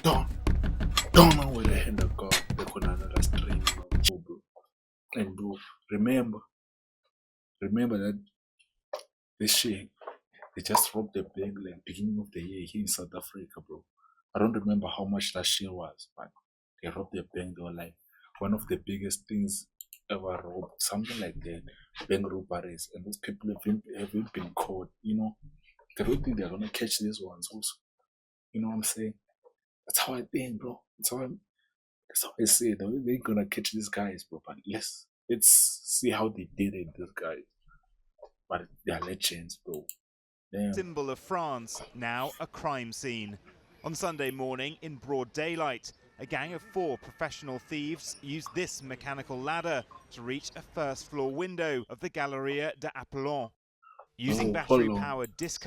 Don't, don't know where the hand of God. They're gonna another stream, bro. And bro, remember that this shit, they just robbed the bank like beginning of the year here in South Africa, bro. I don't remember how much that shit was, but they robbed the bank. They were like one of the biggest things ever robbed, something like that, bank robberies. And those people haven't been caught, you know. They don't think they're gonna catch these ones also. You know what I'm saying? That's how I think, bro. That's how I say it. They're gonna catch these guys, bro. But let's see how they did it, these guys. But they're legends, bro. Damn. Symbol of France, now a crime scene. On Sunday morning, in broad daylight, a gang of 4 professional thieves used this mechanical ladder to reach a first-floor window of the Galeria de Apollon. Using battery-powered disc.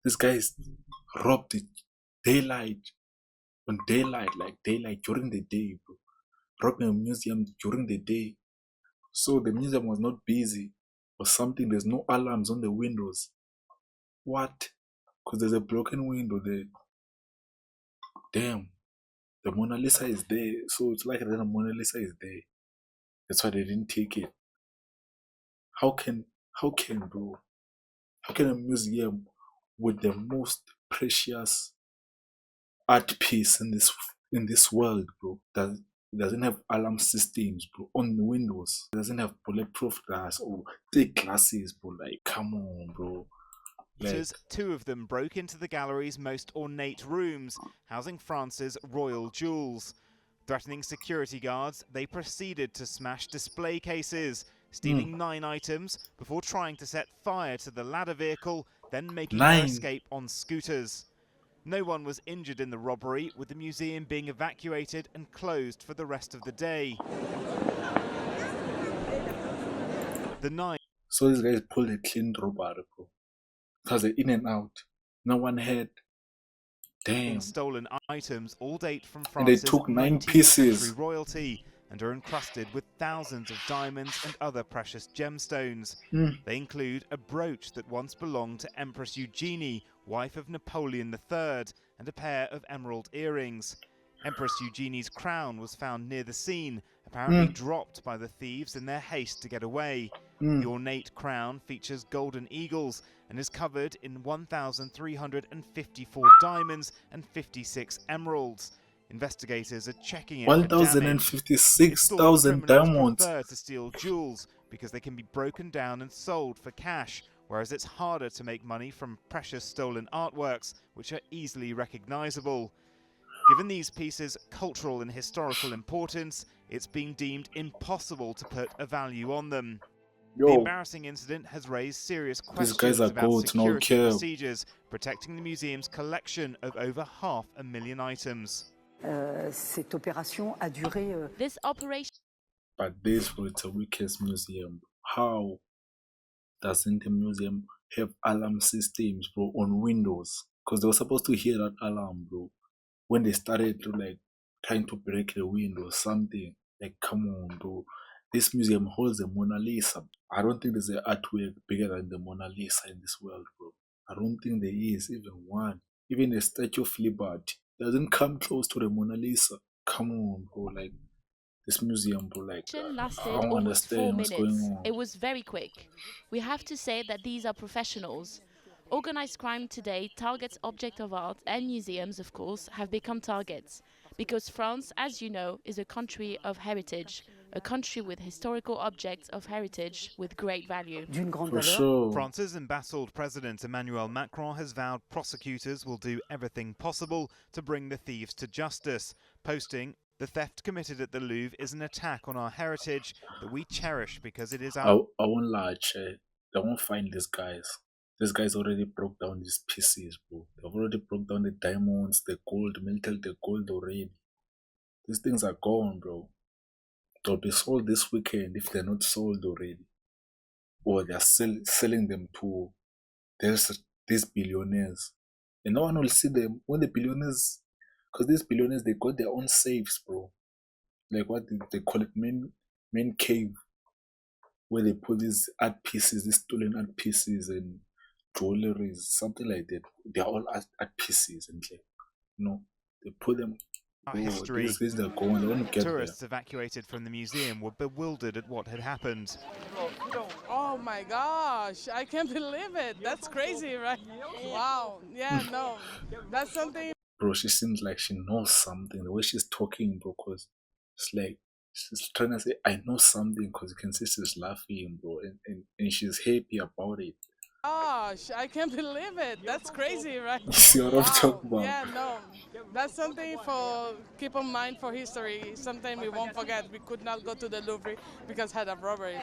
These guys robbed it daylight. On daylight, like daylight during the day, bro. Robbing a museum during the day. So the museum was not busy or something. There's no alarms on the windows. What? Because there's a broken window there. Damn. The Mona Lisa is there. So it's like the Mona Lisa is there. That's why they didn't take it. How can bro? How can a museum with the most precious art piece in this world, bro, that doesn't have alarm systems, bro, on the windows, it doesn't have bulletproof glass or thick glasses, bro? Like, come on, bro. Like, 2 of them broke into the gallery's most ornate rooms, housing France's royal jewels. Threatening security guards, they proceeded to smash display cases, stealing 9 items before trying to set fire to the ladder vehicle, then making their escape on scooters. No one was injured in the robbery, with the museum being evacuated and closed for the rest of the day. So these guys pulled a clean robbery, bro. Because they're in and out. No one had. Damn. Stolen items all date from France's and they took 9 pieces. Royalty and are encrusted with thousands of diamonds and other precious gemstones. They include a brooch that once belonged to Empress Eugenie, wife of Napoleon III, and a pair of emerald earrings. Empress Eugenie's crown was found near the scene, apparently dropped by the thieves in their haste to get away. The ornate crown features golden eagles and is covered in 1,354 diamonds and 56 emeralds. Investigators are checking it. 1,056,000 diamonds. Prefer to steal jewels because they can be broken down and sold for cash, whereas it's harder to make money from precious stolen artworks, which are easily recognizable. Given these pieces' cultural and historical importance, it's been deemed impossible to put a value on them. The embarrassing incident has raised serious questions about security procedures protecting the museum's collection of over 500,000 items. This operation. But this was a weakest museum. How doesn't the museum have alarm systems, bro, on windows? Because they were supposed to hear that alarm, bro, when they started to like trying to break the window or something. Like, come on, bro. This museum holds the Mona Lisa. I don't think there's an artwork bigger than the Mona Lisa in this world, bro. I don't think there is even one. Even the Statue of Liberty doesn't come close to the Mona Lisa. Come on, bro. Like, this museum, bro, like, I don't understand what's going on. It was very quick. We have to say that these are professionals. Organized crime today targets objects of art, and museums, of course, have become targets. Because France, as you know, is a country of heritage, a country with historical objects of heritage with great value. For sure. France's embattled President Emmanuel Macron has vowed prosecutors will do everything possible to bring the thieves to justice, posting, "The theft committed at the Louvre is an attack on our heritage that we cherish because it is our..." I won't lie, Che. They won't find these guys. These guys already broke down these pieces, bro. They've already broke down the diamonds, the gold, melted the gold already. These things are gone, bro. They'll be sold this weekend if they're not sold already. Or they're selling them to these billionaires. And no one will see them when the billionaires, because these billionaires, they got their own safes, bro. Like what they call it, main cave, where they put these art pieces, these stolen art pieces and jewelry, something like that. They're all art pieces, and like, you know, they put them Our Oh, history. these guys are going. They want to get there. Tourists evacuated from the museum were bewildered at what had happened. Oh my gosh, I can't believe it. That's crazy, right? Wow. Yeah, no. That's something. Bro, she seems like she knows something. The way she's talking, bro, because it's like she's trying to say, I know something, because you can see she's laughing, bro, and she's happy about it. Gosh, I can't believe it. That's crazy, right? You see what I'm talking about? Yeah, no. That's something for keep in mind for history. Something we won't forget. We could not go to the Louvre because had a robbery.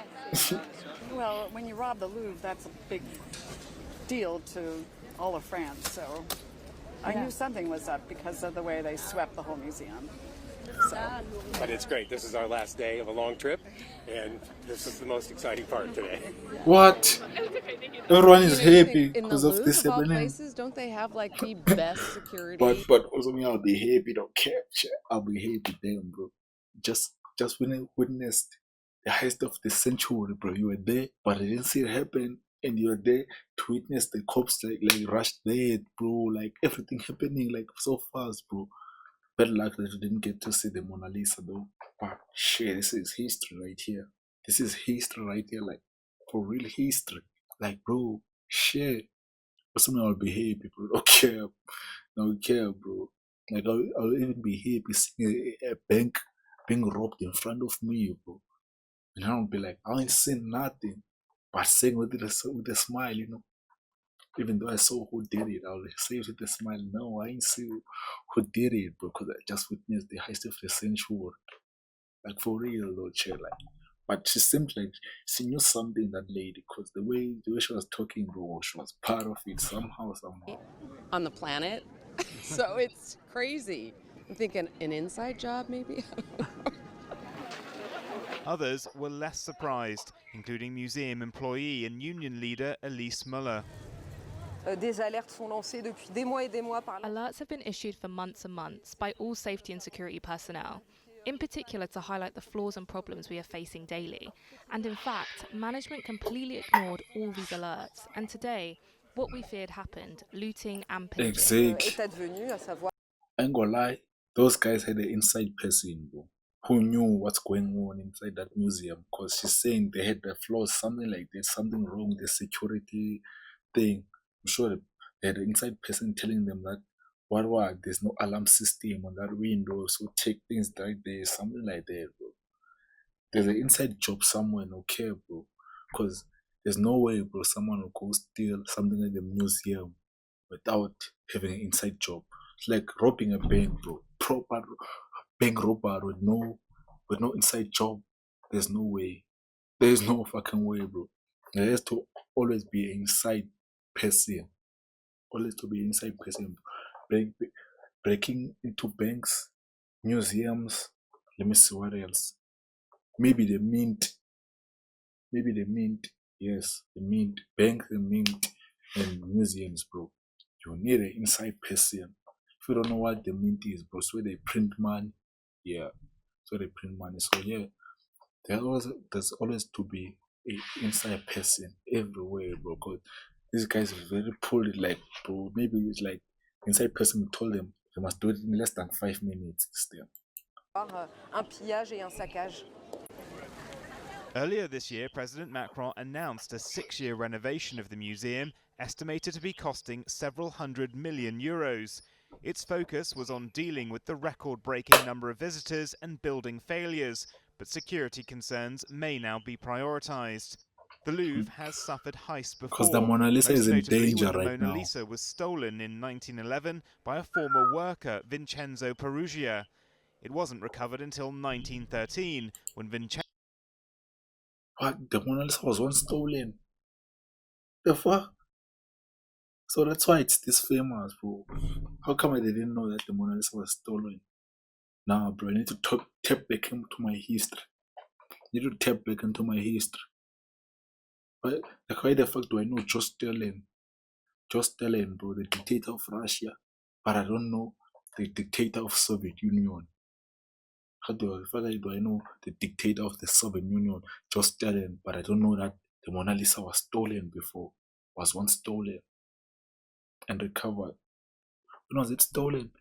Well, when you rob the Louvre, that's a big deal to all of France. So I knew something was up because of the way they swept the whole museum. So. But it's great. This is our last day of a long trip, and this is the most exciting part today. What? Everyone is happy In the because of Louvre, this of all happening. places, don't they have like the best security? But also me, I'll be happy. Don't care. I'll be happy, damn, bro. Just witnessed the heist of the century, bro. You were there, but I didn't see it happen, and you were there to witness the cops like rushed there, bro. Like everything happening like so fast, bro. Bad luck that you didn't get to see the Mona Lisa, though. But shit, this is history right here. This is history right here, like for real history. Like, bro, shit. For some, I'll be happy, bro. Don't care, bro. Like, I'll even be happy seeing a bank being robbed in front of me, bro. And I'll be like, I ain't seen nothing, but saying with a smile, you know. Even though I saw who did it, I'll say it with a smile. No, I ain't see who did it, bro, because I just witnessed the heist of the century. Like, for real, though, chill. Like, but she seemed like she knew something, that lady, because the way she was talking, bro, she was part of it somehow. On the planet. So it's crazy. I'm thinking an inside job, maybe? Others were less surprised, including museum employee and union leader Elise Muller. Alerts have been issued for months and months by all safety and security personnel, in particular to highlight the flaws and problems we are facing daily. And in fact, management completely ignored all these alerts. And today, what we feared happened, looting and pillaging. Exactly. I ain't gonna lie, those guys had an inside person, bro, who knew what's going on inside that museum, because she's saying they had the flaws, something like there's something wrong with the security thing. I'm sure they had an inside person telling them that what there's no alarm system on that window, so take things right there, something like that, bro. There's an inside job somewhere, no care, bro, because there's no way, bro, someone will go steal something in the museum without having an inside job. It's like robbing a bank, bro. Proper bank robber with no inside job. There's no way. There's no fucking way, bro. There has to always be an inside person. Always to be inside person. Breaking into banks, museums. Let me see what else. Maybe the mint. Yes, the mint. Bank, the mint, and museums, bro. You need an inside person. If you don't know what the mint is, bro, so they print money. Yeah, so they print money. So yeah, there's always to be an inside person everywhere, bro. Because these guys are very poorly, like, bro. Maybe it's like inside person told them they must do it in less than 5 minutes. Still. Un pillage et un saccage. Earlier this year, President Macron announced a 6-year renovation of the museum, estimated to be costing several €100 million. Its focus was on dealing with the record-breaking number of visitors and building failures, but security concerns may now be prioritised. The Louvre has suffered heists before, Because the Mona Lisa most is in notably danger when the right Mona now. Lisa was stolen in 1911 by a former worker, Vincenzo Peruggia. It wasn't recovered until 1913, when Vincenzo... What? The Mona Lisa was once stolen. The fuck? So that's why it's this famous, bro. How come I didn't know that the Mona Lisa was stolen? Nah, bro, I need to tap back into my history. I need to tap back into my history. But like, why the fuck do I know Joe Stalin? Joe Stalin, bro, the dictator of Russia. But I don't know the dictator of Soviet Union. How do I know the dictator of the Soviet Union, Joe Stalin, but I don't know that the Mona Lisa was stolen before, was once stolen and recovered. When was it stolen?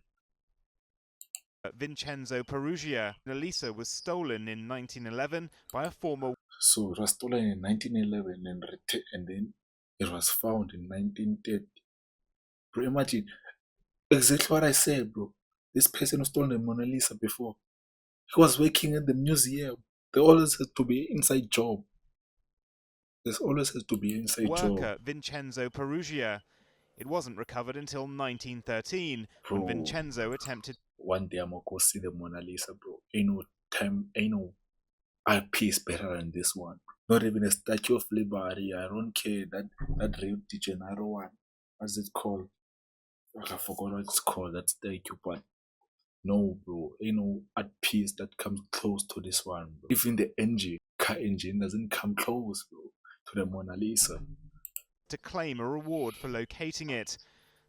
Vincenzo Perugia. Mona Lisa was stolen in 1911 by a former... So it was stolen in 1911 and then it was found in 1930. Bro, imagine exactly what I said, bro. This person who stole the Mona Lisa before, he was working at the museum. There always has to be inside job. There's always has to be inside worker, job. Vincenzo Perugia. It wasn't recovered until 1913 Bro, when Vincenzo attempted... One day I'm gonna go see the Mona Lisa, bro. Ain't no time, ain't no art piece better than this one. Not even a Statue of Liberty. I don't care. That Rio de Janeiro one. What's it called? I forgot what it's called. That statue, but no, bro. Ain't no art piece that comes close to this one, bro. Even the engine, car engine, doesn't come close, bro, to the Mona Lisa. to claim a reward for locating it.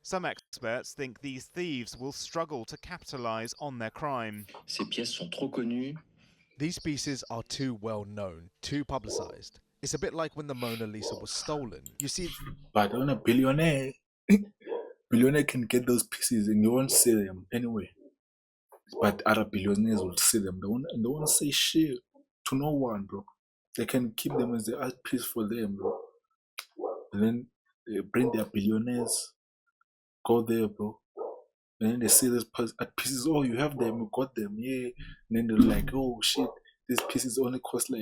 Some experts think these thieves will struggle to capitalize on their crime. Ces pièces sont trop connues. These pieces are too well known, too publicized. It's a bit like when the Mona Lisa was stolen. You see, but on a billionaire, billionaire can get those pieces and you won't see them anyway. But other billionaires will see them. They won't say shit to no one, bro. They can keep them as the art piece for them, bro. And then they bring their billionaires, go there, bro. And then they see these art pieces. Oh, you have them, you got them, yeah. And then they're like, oh shit, these pieces only cost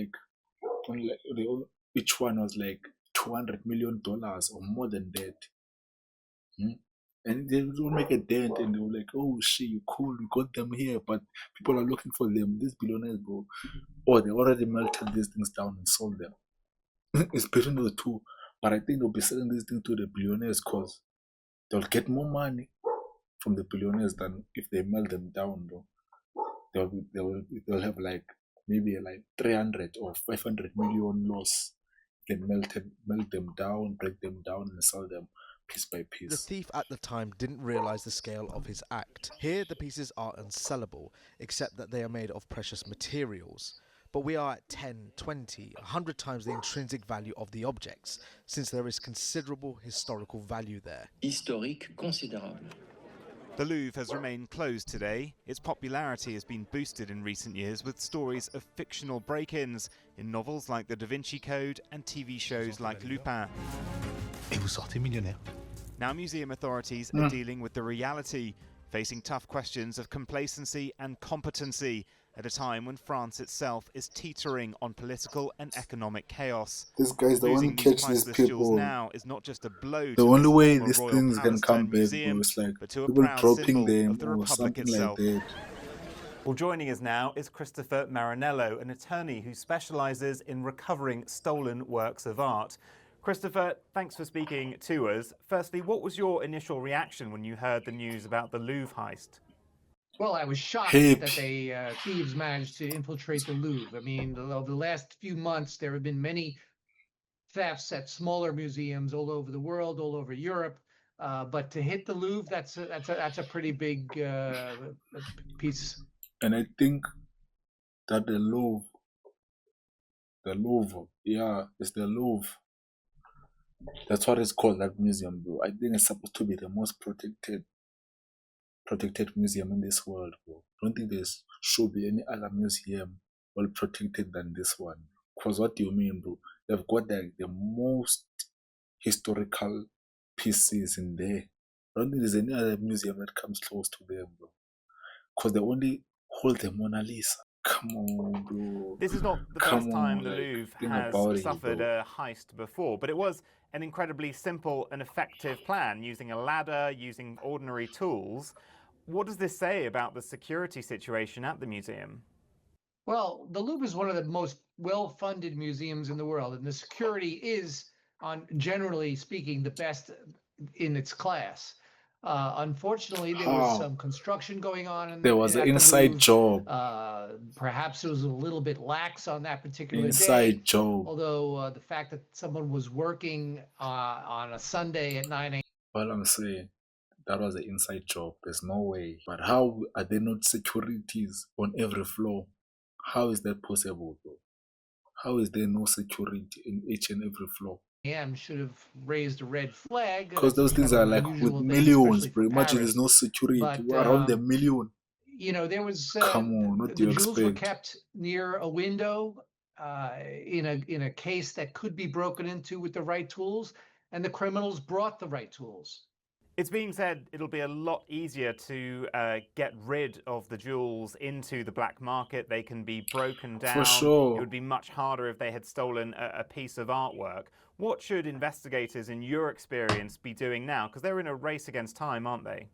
each one was like $200 million or more than that. And they don't make a dent, and they were like, oh shit, you cool, we got them here, but people are looking for them, these billionaires, bro. Oh, they already melted these things down and sold them. It's between the two, but I think they'll be selling these things to the billionaires because they'll get more money from the billionaires than if they melt them down, bro. They'll have like maybe like 300 or 500 million loss. They melt them down, break them down, and sell them piece by piece. the thief at the time didn't realize the scale of his act. Here, the pieces are unsellable, except that they are made of precious materials. But we are at 10, 20, 100 times the intrinsic value of the objects, since there is considerable historical value there. Historique considérable. The Louvre has remained closed today. Its popularity has been boosted in recent years with stories of fictional break-ins in novels like The Da Vinci Code and TV shows like Lupin. Et vous sortez millionnaire. Now museum authorities are dealing with the reality, facing tough questions of complacency and competency at a time when France itself is teetering on political and economic chaos. These guys, they Losing want to catch these priceless jewels people. now is not just a blow The to only the way former these Royal things can Palace come turned back, museum, bro, it's like but to a people proud dropping symbol them of the or Republic something itself. like that. Well, joining us now is Christopher Marinello, an attorney who specialises in recovering stolen works of art. Christopher, thanks for speaking to us. Firstly, what was your initial reaction when you heard the news about the Louvre heist? Well, I was shocked Hey, that thieves managed to infiltrate the Louvre. I mean, over the last few months, there have been many thefts at smaller museums all over the world, all over Europe. But to hit the Louvre, that's a pretty big piece. And I think that the Louvre, yeah, it's the Louvre. That's what it's called, that museum, bro. I think it's supposed to be the most protected museum in this world, bro. I don't think there should be any other museum well protected than this one. Because what do you mean, bro? They've got like the most historical pieces in there. I don't think there's any other museum that comes close to them, bro. Because they only hold the Mona Lisa. Come on, bro. This is not the first time the Louvre has suffered bro. a heist before, but it was an incredibly simple and effective plan, using a ladder, using ordinary tools. What does this say about the security situation at the museum? Well, the Louvre is one of the most well-funded museums in the world, and the security is, generally speaking, the best in its class. Unfortunately, there was some construction going on. There was an inside job. Perhaps it was a little bit lax on that particular Inside day. job. Although the fact that someone was working on a Sunday at 9 a.m. Well, I'm saying that was an inside job. There's no way. But how are there not securities on every floor? How is that possible, bro? How is there no security in each and every floor? should have raised a red flag. Because those things are like with millions, bro. Imagine there's no security around the million. you know, there was Come on, what do the you jewels were expect? kept near a window in a case that could be broken into with the right tools, and the criminals brought the right tools. It's being said it'll be a lot easier to get rid of the jewels into the black market. They can be broken down. For It sure. would be much harder if they had stolen a piece of artwork. What should investigators, in your experience, be doing now? Because they're in a race against time, aren't they?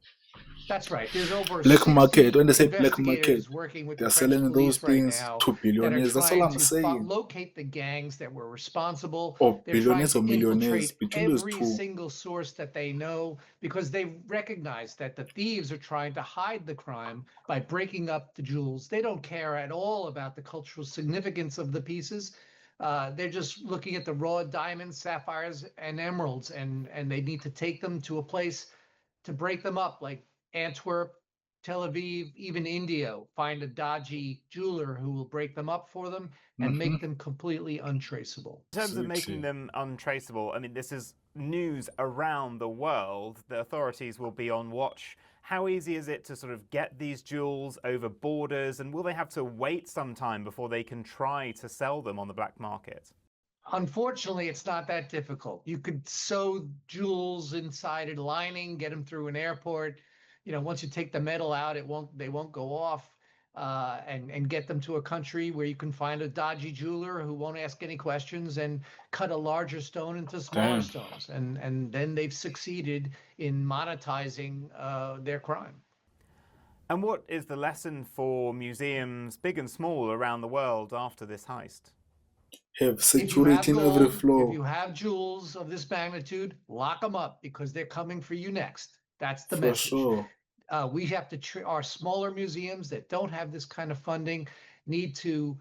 That's right. There's over Black 60 market. When they say black market, investigators working with the they're French selling those police right things now to that are billionaires. That's all trying I'm to saying. locate the gangs that were responsible. Or They're trying billionaires to or millionaires. infiltrate Between those every two. single source that they know because they recognize that the thieves are trying to hide the crime by breaking up the jewels. They don't care at all about the cultural significance of the pieces. They're just looking at the raw diamonds, sapphires, and emeralds, and they need to take them to a place to break them up, like Antwerp, Tel Aviv, even India. Find a dodgy jeweler who will break them up for them and make them completely untraceable. In terms of making them untraceable, I mean, this is news around the world. The authorities will be on watch. How easy is it to sort of get these jewels over borders, and will they have to wait some time before they can try to sell them on the black market? Unfortunately, it's not that difficult. You could sew jewels inside a lining, get them through an airport. You know, once you take the metal out, they won't go off. And get them to a country where you can find a dodgy jeweler who won't ask any questions and cut a larger stone into smaller stones. And then they've succeeded in monetizing their crime. And what is the lesson for museums, big and small, around the world after this heist? Have security in every floor. If you have jewels of this magnitude, lock them up because they're coming for you next. That's the For message. sure. We have to our smaller museums that don't have this kind of funding need to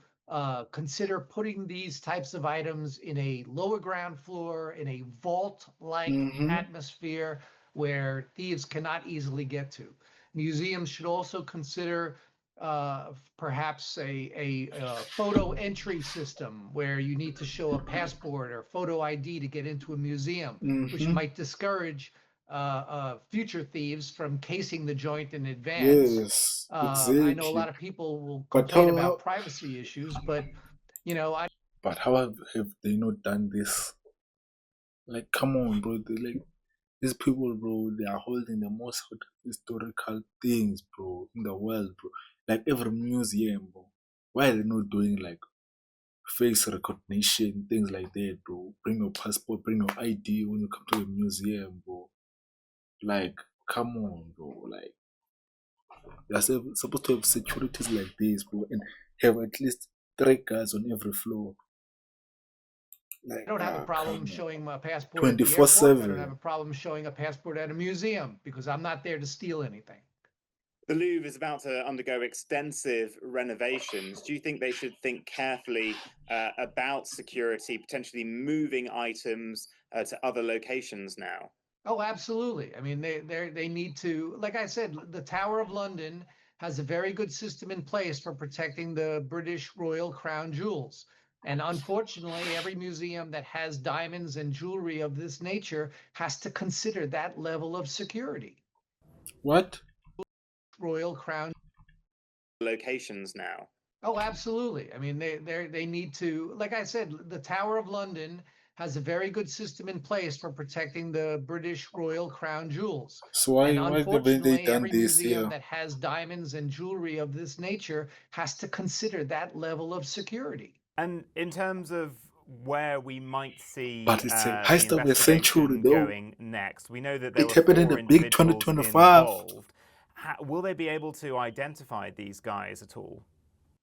consider putting these types of items in a lower ground floor, in a vault-like atmosphere where thieves cannot easily get to. Museums should also consider perhaps a photo entry system where you need to show a passport or photo ID to get into a museum, which might discourage future thieves from casing the joint in advance. Yes, I know a lot exactly. of people will But complain about privacy issues, but you know, But how have they not done this? Like, come on, bro. Like, these people, bro, they are holding the most historical things, bro, in the world, bro. Like every museum, bro. Why are they not doing like face recognition, things like that, bro? Bring your passport, bring your ID when you come to the museum, bro. Like, come on, bro. Like, they're supposed to have securities like this, bro, and have at least 3 guards on every floor. Like, I don't have a problem showing my passport at the 24/7. airport. I don't have a problem showing a passport at a museum because I'm not there to steal anything. The Louvre is about to undergo extensive renovations. Do you think they should think carefully about security, potentially moving items to other locations now? Oh, absolutely. I mean, they need to, like I said, the Tower of London has a very good system in place for protecting the British Royal Crown jewels. And unfortunately, every museum that has diamonds and jewelry of this nature has to consider that level of security. What? Royal Crown locations now. Oh, absolutely. I mean, they need to, like I said, the Tower of London has a very good system in place for protecting the British Royal Crown jewels. So why haven't they done every this museum here? that has diamonds and jewelry of this nature has to consider that level of security. And in terms of where we might see But it's a heist of the century, though. going next, we know that there It were happened in 4 the big individuals 2025. involved. Will they be able to identify these guys at all?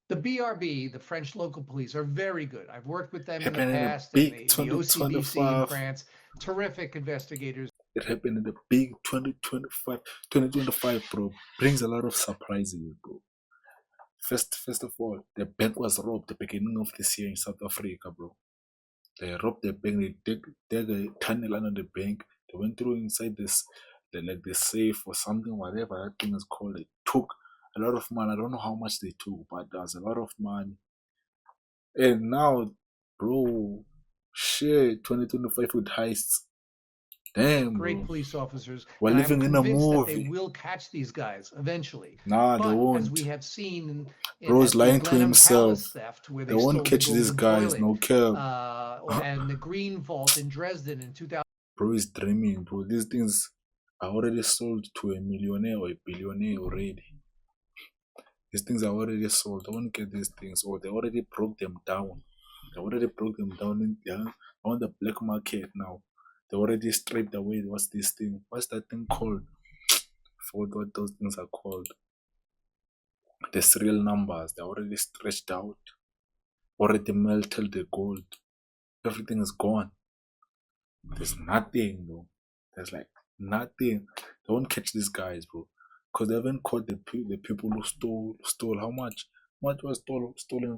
The BRB, the French local police, are very good. I've worked with them in the Happened in the past, big and the OCBC in 2025. France, terrific investigators. It happened in the big 2025, bro. Brings a lot of surprises, bro. First of all, the bank was robbed at the beginning of this year in South Africa, bro. They robbed the bank, they dug a tunnel under the bank, they went through inside the safe or something, whatever that thing is called. They took a lot of money. I don't know how much they took, but there's a lot of money. And now, bro, shit, 2025 with heists. Damn, great bro. police officers. We're And living I'm in a convinced that they movie. will catch these guys eventually. Nah, they But as won't. we have seen Bro's at the lying to Blenheim himself. Palace theft, where They they won't stole the catch these golden guys, toilet, no cap. and the Green Vault in Dresden in 2000. Bro is dreaming, bro. These things are already sold to a millionaire or a billionaire already. These things are already sold. They won't get these things, or they already broke them down. They already broke them down on the black market now. They already stripped away. What's this thing? What's that thing called? For what those things are called. The serial numbers, they're already stretched out. Already melted the gold. Everything is gone. There's nothing, bro. There's like nothing. They won't catch these guys, bro. Because they haven't caught the people who stole how much? What was stolen?